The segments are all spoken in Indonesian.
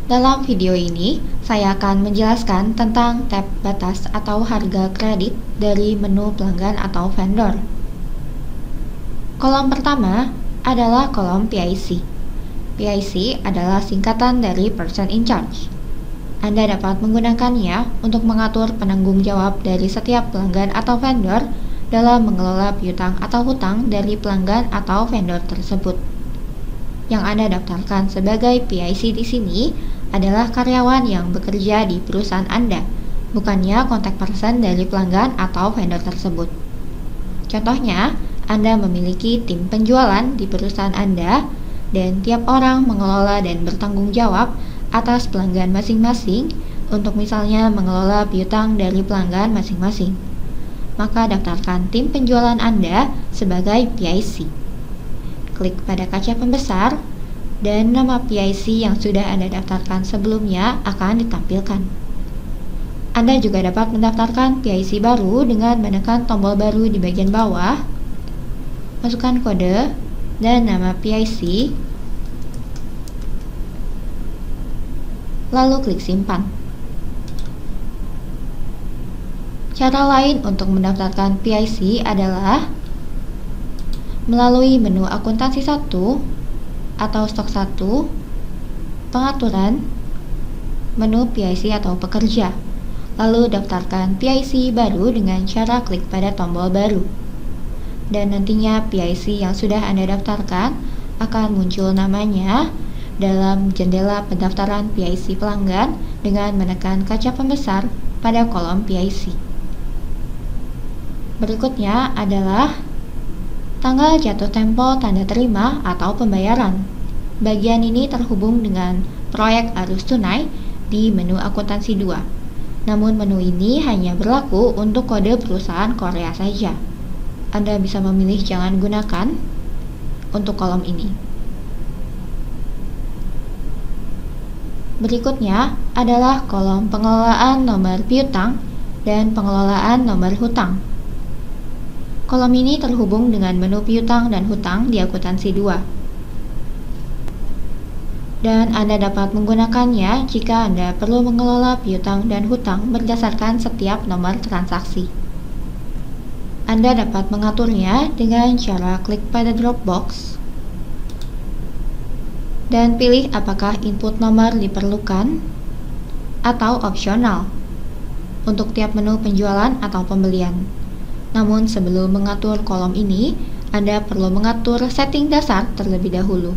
Dalam video ini, saya akan menjelaskan tentang tab batas atau harga kredit dari menu pelanggan atau vendor. Kolom pertama adalah kolom PIC. PIC adalah singkatan dari Person in Charge. Anda dapat menggunakannya untuk mengatur penanggung jawab dari setiap pelanggan atau vendor dalam mengelola piutang atau hutang dari pelanggan atau vendor tersebut. Yang Anda daftarkan sebagai PIC di sini adalah karyawan yang bekerja di perusahaan Anda, bukannya kontak person dari pelanggan atau vendor tersebut. Contohnya, Anda memiliki tim penjualan di perusahaan Anda, dan tiap orang mengelola dan bertanggung jawab atas pelanggan masing-masing untuk misalnya mengelola piutang dari pelanggan masing-masing. Maka daftarkan tim penjualan Anda sebagai PIC. Klik pada kaca pembesar, dan nama PIC yang sudah Anda daftarkan sebelumnya akan ditampilkan. Anda juga dapat mendaftarkan PIC baru dengan menekan tombol baru di bagian bawah, masukkan kode dan nama PIC, lalu klik simpan. Cara lain untuk mendaftarkan PIC adalah melalui menu akuntansi 1 atau stok 1, pengaturan, menu PIC atau pekerja, lalu daftarkan PIC baru dengan cara klik pada tombol baru. Dan nantinya PIC yang sudah Anda daftarkan akan muncul namanya dalam jendela pendaftaran PIC pelanggan dengan menekan kaca pembesar pada kolom PIC. Berikutnya adalah tanggal jatuh tempo tanda terima atau pembayaran. Bagian ini terhubung dengan proyek arus tunai di menu akuntansi 2. Namun menu ini hanya berlaku untuk kode perusahaan Korea saja. Anda bisa memilih jangan gunakan untuk kolom ini. Berikutnya adalah kolom pengelolaan nomor piutang dan pengelolaan nomor hutang. Kolom ini terhubung dengan menu piutang dan hutang di akuntansi 2. Dan Anda dapat menggunakannya jika Anda perlu mengelola piutang dan hutang berdasarkan setiap nomor transaksi. Anda dapat mengaturnya dengan cara klik pada Dropbox dan pilih apakah input nomor diperlukan atau opsional untuk tiap menu penjualan atau pembelian. Namun sebelum mengatur kolom ini, Anda perlu mengatur setting dasar terlebih dahulu.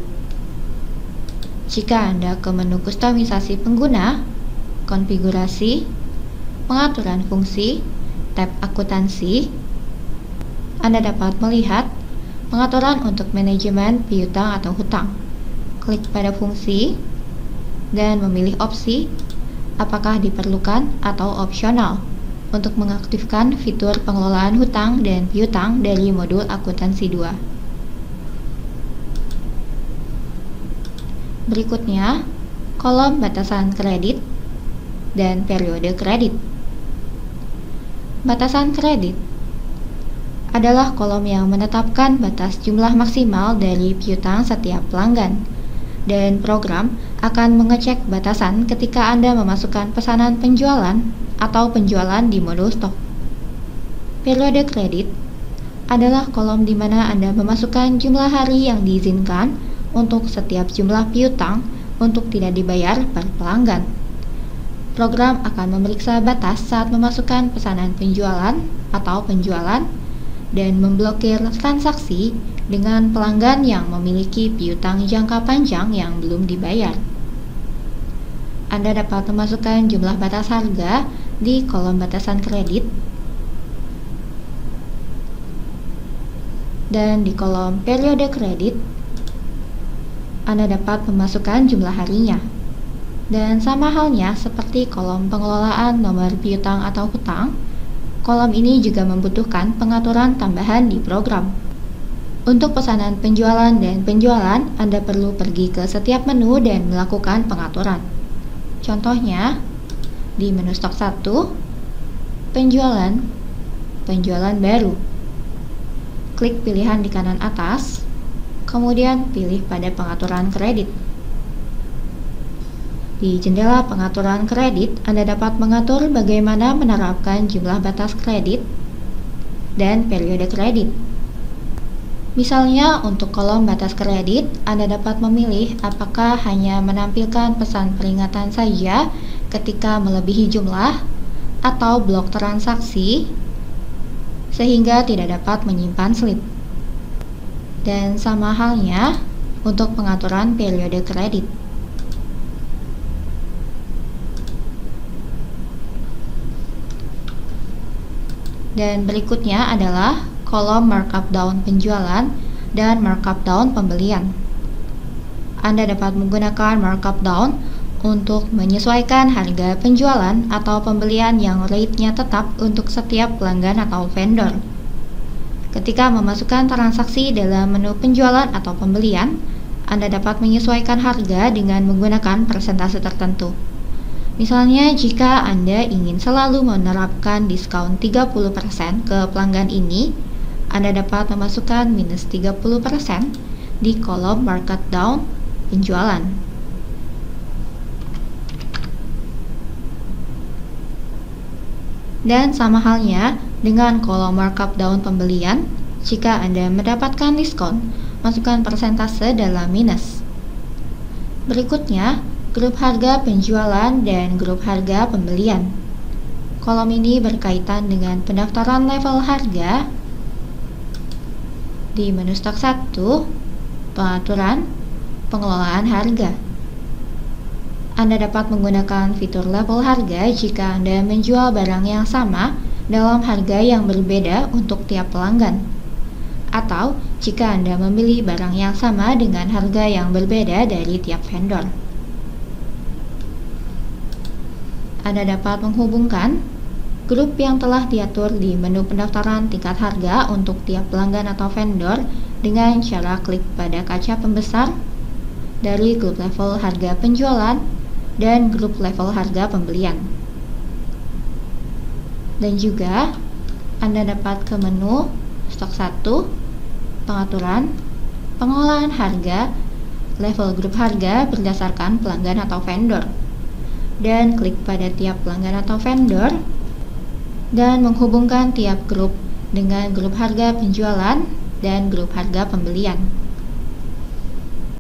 Jika Anda ke menu kustomisasi pengguna, konfigurasi, pengaturan fungsi, tab akuntansi, Anda dapat melihat pengaturan untuk manajemen piutang atau hutang. Klik pada fungsi dan memilih opsi apakah diperlukan atau opsional untuk mengaktifkan fitur pengelolaan hutang dan piutang dari modul akuntansi 2. Berikutnya, kolom batasan kredit dan periode kredit. Batasan kredit adalah kolom yang menetapkan batas jumlah maksimal dari piutang setiap pelanggan, dan program akan mengecek batasan ketika Anda memasukkan pesanan penjualan atau penjualan di modul stok. Periode kredit adalah kolom di mana Anda memasukkan jumlah hari yang diizinkan untuk setiap jumlah piutang untuk tidak dibayar per pelanggan. Program akan memeriksa batas saat memasukkan pesanan penjualan atau penjualan dan memblokir transaksi dengan pelanggan yang memiliki piutang jangka panjang yang belum dibayar. Anda dapat memasukkan jumlah batas harga di kolom batasan kredit dan di kolom periode kredit Anda dapat memasukkan jumlah harinya. Dan sama halnya seperti kolom pengelolaan nomor piutang atau hutang, kolom ini juga membutuhkan pengaturan tambahan di program. Untuk pesanan penjualan dan penjualan, Anda perlu pergi ke setiap menu dan melakukan pengaturan. Contohnya, di menu stok 1, penjualan baru. Klik pilihan di kanan atas, kemudian pilih pada pengaturan kredit. Di jendela pengaturan kredit, Anda dapat mengatur bagaimana menerapkan jumlah batas kredit dan periode kredit. Misalnya, untuk kolom batas kredit, Anda dapat memilih apakah hanya menampilkan pesan peringatan saja ketika melebihi jumlah atau blok transaksi sehingga tidak dapat menyimpan slip. Dan sama halnya untuk pengaturan periode kredit. Dan berikutnya adalah kolom markup down penjualan dan markup down pembelian. Anda dapat menggunakan markup down untuk menyesuaikan harga penjualan atau pembelian yang rate-nya tetap untuk setiap pelanggan atau vendor. Ketika memasukkan transaksi dalam menu penjualan atau pembelian, Anda dapat menyesuaikan harga dengan menggunakan persentase tertentu. Misalnya, jika Anda ingin selalu menerapkan diskon 30% ke pelanggan ini, Anda dapat memasukkan minus 30% di kolom markup down penjualan. Dan sama halnya dengan kolom markup down pembelian, jika Anda mendapatkan diskon, masukkan persentase dalam minus. Berikutnya, grup harga penjualan dan grup harga pembelian. Kolom ini berkaitan dengan pendaftaran level harga di menu stok 1, pengaturan, pengelolaan harga. Anda dapat menggunakan fitur level harga jika Anda menjual barang yang sama dalam harga yang berbeda untuk tiap pelanggan, atau jika Anda memilih barang yang sama dengan harga yang berbeda dari tiap vendor. Anda dapat menghubungkan grup yang telah diatur di menu pendaftaran tingkat harga untuk tiap pelanggan atau vendor dengan cara klik pada kaca pembesar dari grup level harga penjualan dan grup level harga pembelian. Dan juga Anda dapat ke menu stok 1, pengaturan, pengelolaan harga, level grup harga berdasarkan pelanggan atau vendor, dan klik pada tiap pelanggan atau vendor dan menghubungkan tiap grup dengan grup harga penjualan dan grup harga pembelian.